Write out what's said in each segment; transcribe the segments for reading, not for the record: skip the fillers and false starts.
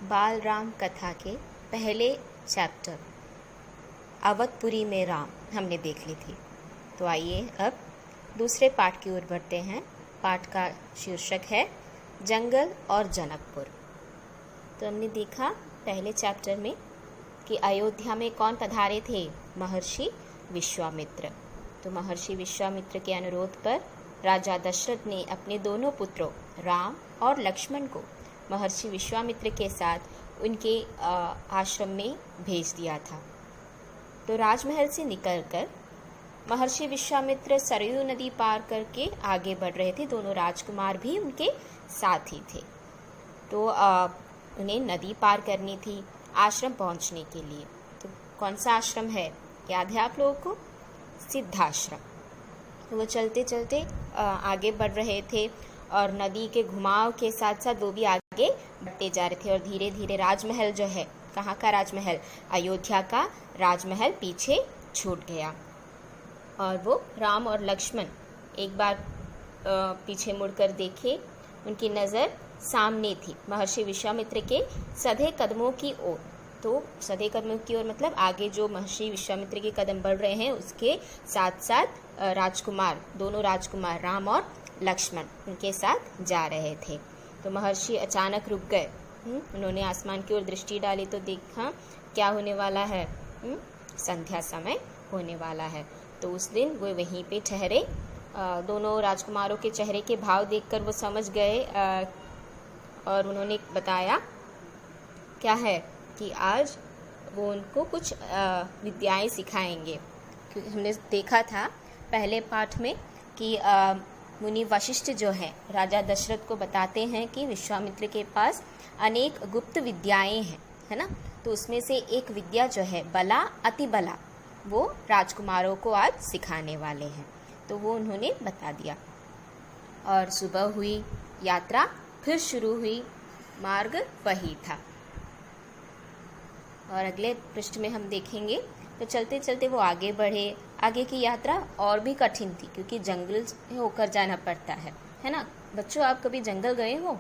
बाल राम कथा के पहले चैप्टर अवधपुरी में राम हमने देख ली थी। तो आइए अब दूसरे पाठ की ओर बढ़ते हैं। पाठ का शीर्षक है जंगल और जनकपुर। तो हमने देखा पहले चैप्टर में कि अयोध्या में कौन पधारे थे, महर्षि विश्वामित्र। तो महर्षि विश्वामित्र के अनुरोध पर राजा दशरथ ने अपने दोनों पुत्रों राम और लक्ष्मण को महर्षि विश्वामित्र के साथ उनके आश्रम में भेज दिया था। तो राजमहल से निकलकर महर्षि विश्वामित्र सरयू नदी पार करके आगे बढ़ रहे थे। दोनों राजकुमार भी उनके साथ ही थे। तो उन्हें नदी पार करनी थी आश्रम पहुंचने के लिए। तो कौन सा आश्रम है, याद है आप लोगों को? सिद्धाश्रम। तो वो चलते चलते आगे बढ़ रहे थे और नदी के घुमाव के साथ साथ वो भी आगे बढ़ते जा रहे थे। और धीरे धीरे राजमहल जो है, कहाँ का राजमहल, अयोध्या का राजमहल पीछे छूट गया। और वो राम और लक्ष्मण एक बार पीछे मुड़कर देखे, उनकी नज़र सामने थी महर्षि विश्वामित्र के सधे कदमों की ओर। तो सधे कदमों की ओर मतलब आगे जो महर्षि विश्वामित्र के कदम बढ़ रहे हैं उसके साथ साथ राजकुमार, दोनों राजकुमार राम और लक्ष्मण उनके साथ जा रहे थे। तो महर्षि अचानक रुक गए। उन्होंने आसमान की ओर दृष्टि डाली तो देखा क्या होने वाला है, संध्या समय होने वाला है। तो उस दिन वो वहीं पे ठहरे। दोनों राजकुमारों के चेहरे के भाव देखकर वो समझ गए और उन्होंने बताया क्या है कि आज वो उनको कुछ विद्याएं सिखाएंगे। क्योंकि हमने देखा था पहले पाठ में कि मुनि वशिष्ठ जो है राजा दशरथ को बताते हैं कि विश्वामित्र के पास अनेक गुप्त विद्याएं हैं, है ना। तो उसमें से एक विद्या जो है बला अति बला, वो राजकुमारों को आज सिखाने वाले हैं। तो वो उन्होंने बता दिया। और सुबह हुई, यात्रा फिर शुरू हुई, मार्ग वही था। और अगले पृष्ठ में हम देखेंगे तो चलते चलते वो आगे बढ़े। आगे की यात्रा और भी कठिन थी क्योंकि जंगल से होकर जाना पड़ता है ना। बच्चों, आप कभी जंगल गए हो?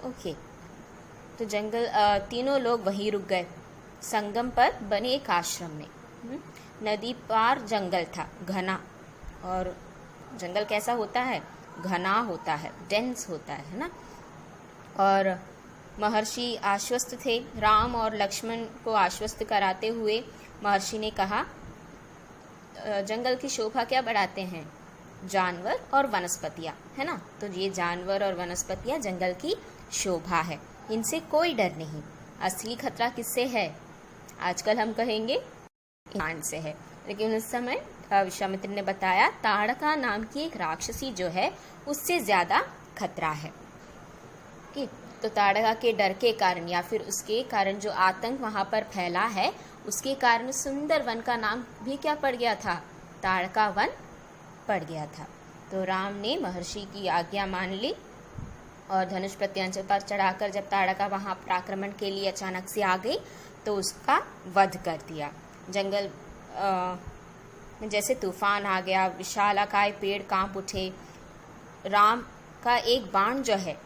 ओके। तो जंगल, तीनों लोग वहीं रुक गए संगम पर बने एक आश्रम में। नदी पार जंगल था, घना। और जंगल कैसा होता है? घना होता है, डेंस होता है ना। और महर्षि आश्वस्त थे। राम और लक्ष्मण को आश्वस्त कराते हुए महर्षि ने कहा, जंगल की शोभा क्या बढ़ाते हैं? जानवर और वनस्पतियाँ, है ना। तो ये जानवर और वनस्पतियाँ जंगल की शोभा है, इनसे कोई डर नहीं। असली खतरा किससे है? आजकल हम कहेंगे इंसान से है, लेकिन उस समय विश्वामित्र ने बताया ताड़का नाम की एक राक्षसी जो है उससे ज़्यादा खतरा है। तो ताड़का के डर के कारण या फिर उसके कारण जो आतंक वहाँ पर फैला है, उसके कारण सुंदर वन का नाम भी क्या पड़ गया था? ताड़का वन पड़ गया था। तो राम ने महर्षि की आज्ञा मान ली और धनुष प्रत्यंचा पर चढ़ाकर जब ताड़का वहाँ पर आक्रमण के लिए अचानक से आ गई तो उसका वध कर दिया। जंगल जैसे तूफान आ गया, विशालाकाय पेड़ कांप उठे। राम का एक बाण जो है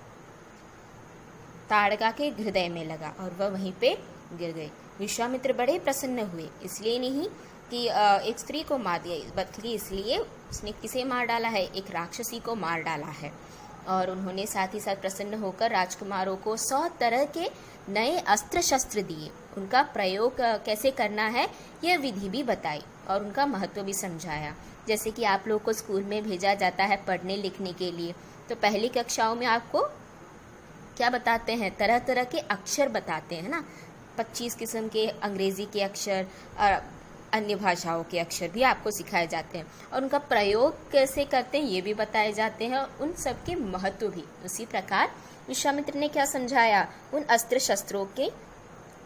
ताड़का के हृदय में लगा और वह वहीं पे गिर गई। विश्वामित्र बड़े प्रसन्न हुए, इसलिए नहीं कि एक स्त्री को मार दिया, बल्कि इसलिए उसने किसे मार डाला है? एक राक्षसी को मार डाला है। और उन्होंने साथ ही साथ प्रसन्न होकर राजकुमारों को 100 तरह के नए अस्त्र शस्त्र दिए। उनका प्रयोग कैसे करना है यह विधि भी बताई और उनका महत्व भी समझाया। जैसे कि आप लोग को स्कूल में भेजा जाता है पढ़ने लिखने के लिए, तो पहली कक्षाओं में आपको क्या बताते हैं? तरह तरह के अक्षर बताते हैं ना। 25 किस्म के अंग्रेजी के अक्षर और अन्य भाषाओं के अक्षर भी आपको सिखाए जाते हैं और उनका प्रयोग कैसे करते हैं ये भी बताए जाते हैं और उन सब के महत्व भी। उसी प्रकार विश्वामित्र ने क्या समझाया? उन अस्त्र शस्त्रों के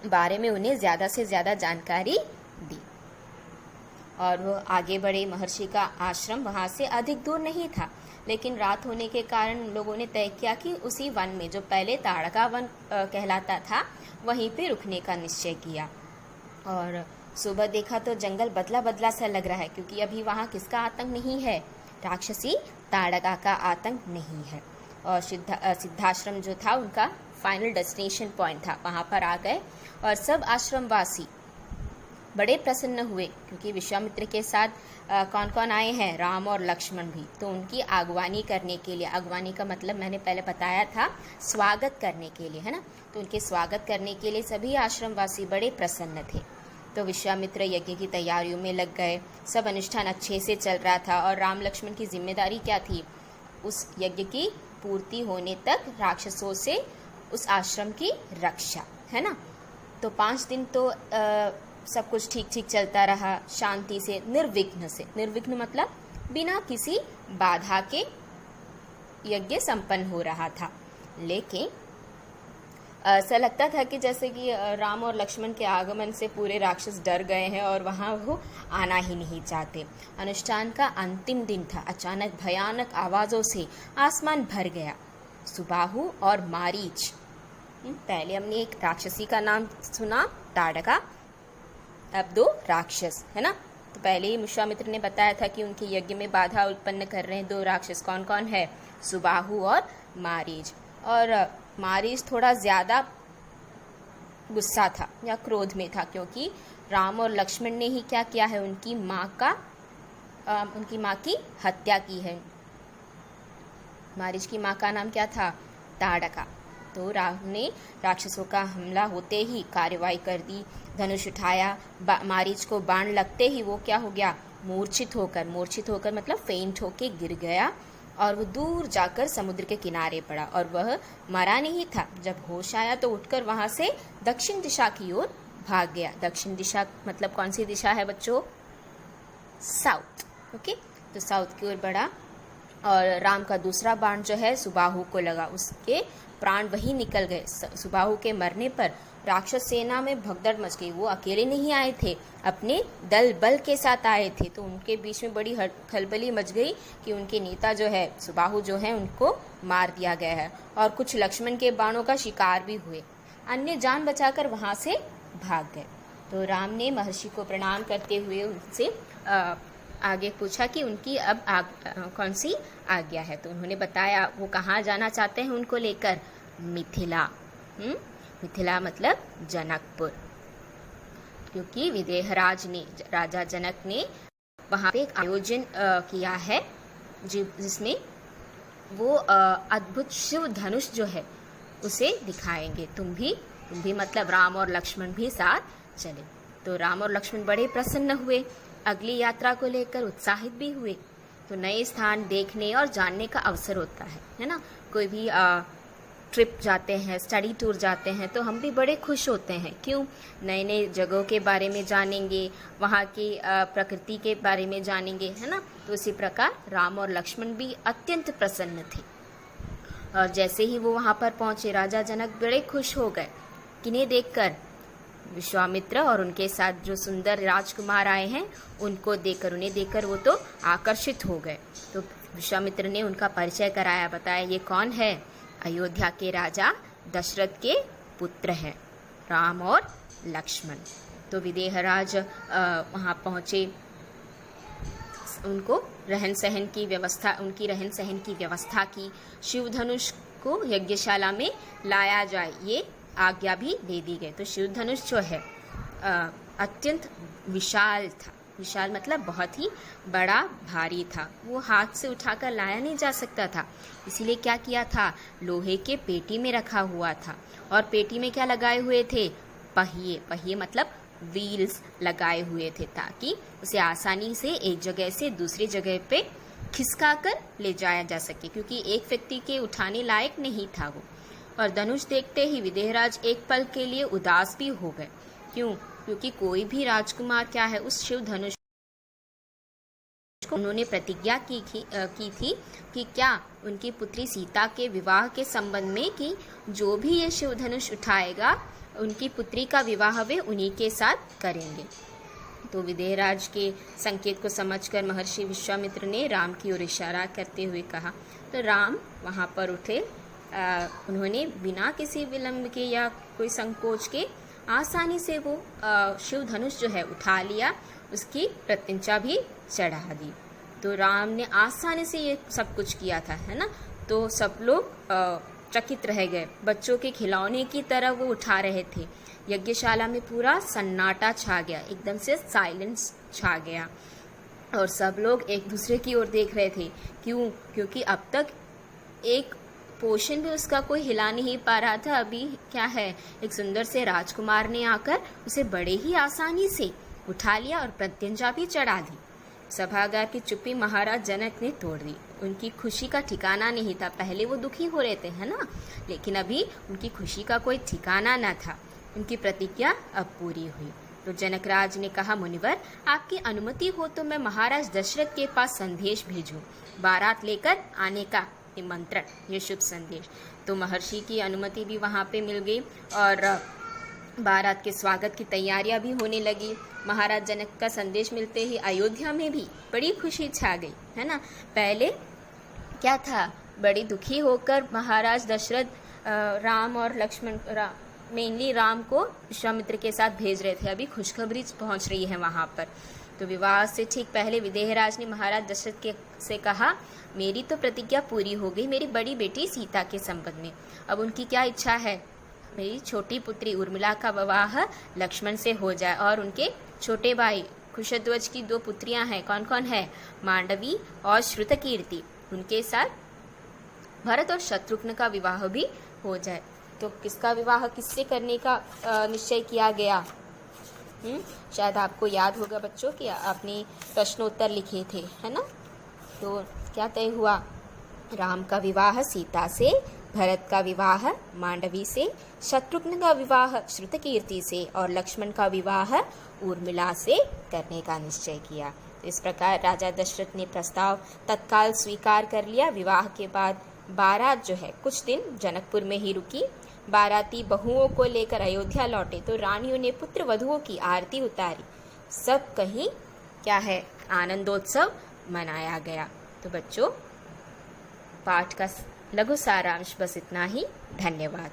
बारे में उन्हें ज़्यादा से ज़्यादा जानकारी दी। और वो आगे बढ़े। महर्षि का आश्रम वहाँ से अधिक दूर नहीं था, लेकिन रात होने के कारण लोगों ने तय किया कि उसी वन में जो पहले ताड़का वन कहलाता था वहीं पे रुकने का निश्चय किया। और सुबह देखा तो जंगल बदला बदला सा लग रहा है क्योंकि अभी वहाँ किसका आतंक नहीं है? राक्षसी ताड़का का आतंक नहीं है। और सिद्धाश्रम जो था उनका फाइनल डेस्टिनेशन पॉइंट था, वहाँ पर आ गए और सब आश्रमवासी बड़े प्रसन्न हुए क्योंकि विश्वामित्र के साथ कौन कौन आए हैं, राम और लक्ष्मण भी। तो उनकी अगवानी करने के लिए, अगवानी का मतलब मैंने पहले बताया था, स्वागत करने के लिए, है ना। तो उनके स्वागत करने के लिए सभी आश्रमवासी बड़े प्रसन्न थे। तो विश्वामित्र यज्ञ की तैयारियों में लग गए। सब अनुष्ठान अच्छे से चल रहा था और राम लक्ष्मण की जिम्मेदारी क्या थी, उस यज्ञ की पूर्ति होने तक राक्षसों से उस आश्रम की रक्षा, है ना। तो 5 दिन तो सब कुछ ठीक ठीक चलता रहा, शांति से, निर्विघ्न से। निर्विघ्न मतलब बिना किसी बाधा के यज्ञ संपन्न हो रहा था। लेकिन ऐसा लगता था कि जैसे कि राम और लक्ष्मण के आगमन से पूरे राक्षस डर गए हैं और वहाँ वो आना ही नहीं चाहते। अनुष्ठान का अंतिम दिन था। अचानक भयानक आवाज़ों से आसमान भर गया। सुबाहु और मारीच, पहले हमने एक राक्षसी का नाम सुना, ताड़का, अब 2 राक्षस, है ना। तो पहले ही विश्वामित्र ने बताया था कि उनके यज्ञ में बाधा उत्पन्न कर रहे हैं 2 राक्षस। कौन कौन है, सुबाहु और मारीच। और मारीच थोड़ा ज़्यादा गुस्सा था या क्रोध में था क्योंकि राम और लक्ष्मण ने ही क्या किया है, उनकी माँ की हत्या की है। मारीच की माँ का नाम क्या था, ताड़का। तो राम ने राक्षसों का हमला होते ही कार्रवाई कर दी, धनुष उठाया। मारीच को बाण लगते ही वो क्या हो गया, मूर्छित होकर मतलब फेंट होके गिर गया और वो दूर जाकर समुद्र के किनारे पड़ा और वह मरा नहीं था। जब होश आया तो उठकर वहां से दक्षिण दिशा की ओर भाग गया। दक्षिण दिशा मतलब कौन सी दिशा है बच्चों, साउथ। ओके, तो साउथ की ओर बढ़ा और राम का दूसरा बाण जो है सुबाहु को लगा, उसके प्राण वही निकल गए। सुबाहु के मरने पर राक्षस सेना में भगदड़ मच गई। वो अकेले नहीं आए थे, अपने दल बल के साथ आए थे। तो उनके बीच में बड़ी खलबली मच गई कि उनके नेता जो है सुबाहु जो है उनको मार दिया गया है और कुछ लक्ष्मण के बाणों का शिकार भी हुए। अन्य जान बचाकर वहां से भाग गए। तो राम ने महर्षि को प्रणाम करते हुए उनसे आगे पूछा कि उनकी अब कौन सी आज्ञा है। तो उन्होंने बताया वो कहाँ जाना चाहते हैं उनको लेकर, मिथिला। मिथिला मतलब जनकपुर, क्योंकि विदेहराज ने, राजा जनक ने वहाँ पे एक आयोजन किया है जिसमें वो अद्भुत शिव धनुष जो है उसे दिखाएंगे। तुम भी मतलब राम और लक्ष्मण भी साथ चले। तो राम और लक्ष्मण बड़े प्रसन्न हुए, अगली यात्रा को लेकर उत्साहित भी हुए। तो नए स्थान देखने और जानने का अवसर होता है ना। कोई भी ट्रिप जाते हैं, स्टडी टूर जाते हैं तो हम भी बड़े खुश होते हैं। क्यों, नए नए जगहों के बारे में जानेंगे, वहाँ की प्रकृति के बारे में जानेंगे, है ना। तो इसी प्रकार राम और लक्ष्मण भी अत्यंत प्रसन्न थे। और जैसे ही वो वहाँ पर पहुँचे, राजा जनक बड़े खुश हो गए। किन्हें देखकर, विश्वामित्र और उनके साथ जो सुंदर राजकुमार आए हैं उनको देखकर, उन्हें देखकर वो तो आकर्षित हो गए। तो विश्वामित्र ने उनका परिचय कराया, बताया ये कौन है, अयोध्या के राजा दशरथ के पुत्र हैं, राम और लक्ष्मण। तो विदेहराज वहाँ पहुँचे, उनको रहन सहन की व्यवस्था, उनकी रहन सहन की व्यवस्था की। शिव धनुष को यज्ञशाला में लाया जाए ये आज्ञा भी दे दी गई। तो शिव धनुष जो है अत्यंत विशाल था। विशाल मतलब बहुत ही बड़ा, भारी था। वो हाथ से उठाकर लाया नहीं जा सकता था, इसीलिए क्या किया था, लोहे के पेटी में रखा हुआ था। और पेटी में क्या लगाए हुए थे, पहिए मतलब व्हील्स लगाए हुए थे, ताकि उसे आसानी से एक जगह से दूसरी जगह पे खिसका कर ले जाया जा सके, क्योंकि एक व्यक्ति के उठाने लायक नहीं था वो। और धनुष देखते ही विदेहराज एक पल के लिए उदास भी हो गए। क्यों, क्योंकि कोई भी राजकुमार क्या है, उस शिव धनुष को उन्होंने प्रतिज्ञा की थी कि क्या उनकी पुत्री सीता के विवाह के संबंध में कि जो भी ये शिव धनुष उठाएगा उनकी पुत्री का विवाह वे उन्हीं के साथ करेंगे। तो विदेहराज के संकेत को समझकर महर्षि विश्वामित्र ने राम की ओर इशारा करते हुए कहा। तो राम वहाँ पर उठे। उन्होंने बिना किसी विलंब के या कोई संकोच के आसानी से वो शिव धनुष जो है उठा लिया, उसकी प्रत्यंचा भी चढ़ा दी। तो राम ने आसानी से ये सब कुछ किया था, है ना। तो सब लोग चकित रह गए। बच्चों के खिलौने की तरह वो उठा रहे थे। यज्ञशाला में पूरा सन्नाटा छा गया, एकदम से साइलेंस छा गया और सब लोग एक दूसरे की ओर देख रहे थे। क्यों? क्योंकि अब तक एक पोर्शन भी उसका कोई हिला नहीं पा रहा था। अभी क्या है, एक सुंदर से राजकुमार ने आकर उसे बड़े ही आसानी से उठा लिया और प्रत्यंचा भी चढ़ा दी। सभागार की चुप्पी महाराज जनक ने तोड़ दी। उनकी खुशी का ठिकाना नहीं था। पहले वो दुखी हो रहे थे, है ना, लेकिन अभी उनकी खुशी का कोई ठिकाना न था। उनकी प्रतिज्ञा अब पूरी हुई। तो जनकराज ने कहा, मुनिवर, आपकी अनुमति हो तो मैं महाराज दशरथ के पास संदेश भेजूं, बारात लेकर आने का निमंत्रण, ये शुभ संदेश। तो महर्षि की अनुमति भी वहाँ पे मिल गई और बारात के स्वागत की तैयारियां भी होने लगी। महाराज जनक का संदेश मिलते ही अयोध्या में भी बड़ी खुशी छा गई, है ना। पहले क्या था, बड़ी दुखी होकर महाराज दशरथ राम और लक्ष्मण, मेनली राम को विश्वामित्र के साथ भेज रहे थे। अभी खुशखबरी पहुंच रही है वहां पर। तो विवाह से ठीक पहले विदेहराज ने महाराज दशरथ से कहा, मेरी तो प्रतिज्ञा पूरी हो गई मेरी बड़ी बेटी सीता के संबंध में। अब उनकी क्या इच्छा है, मेरी छोटी पुत्री उर्मिला का विवाह लक्ष्मण से हो जाए और उनके छोटे भाई कुशध्वज की 2 पुत्रियां हैं। कौन कौन है? मांडवी और श्रुतकीर्ति। उनके साथ भरत और शत्रुघ्न का विवाह भी हो जाए। तो किसका विवाह किससे करने का निश्चय किया गया? शायद आपको याद होगा बच्चों कि आपने प्रश्नोत्तर लिखे थे, है ना। तो क्या तय हुआ? राम का विवाह सीता से, भरत का विवाह मांडवी से, शत्रुघ्न का विवाह श्रुतकीर्ति से और लक्ष्मण का विवाह उर्मिला से करने का निश्चय किया। तो इस प्रकार राजा दशरथ ने प्रस्ताव तत्काल स्वीकार कर लिया। विवाह के बाद बारात जो है कुछ दिन जनकपुर में ही रुकी। बाराती बहुओं को लेकर अयोध्या लौटे तो रानियों ने पुत्र वधुओं की आरती उतारी। सब कहीं क्या है, आनंदोत्सव मनाया गया। तो बच्चों, पाठ का लघु सारांश बस इतना ही। धन्यवाद।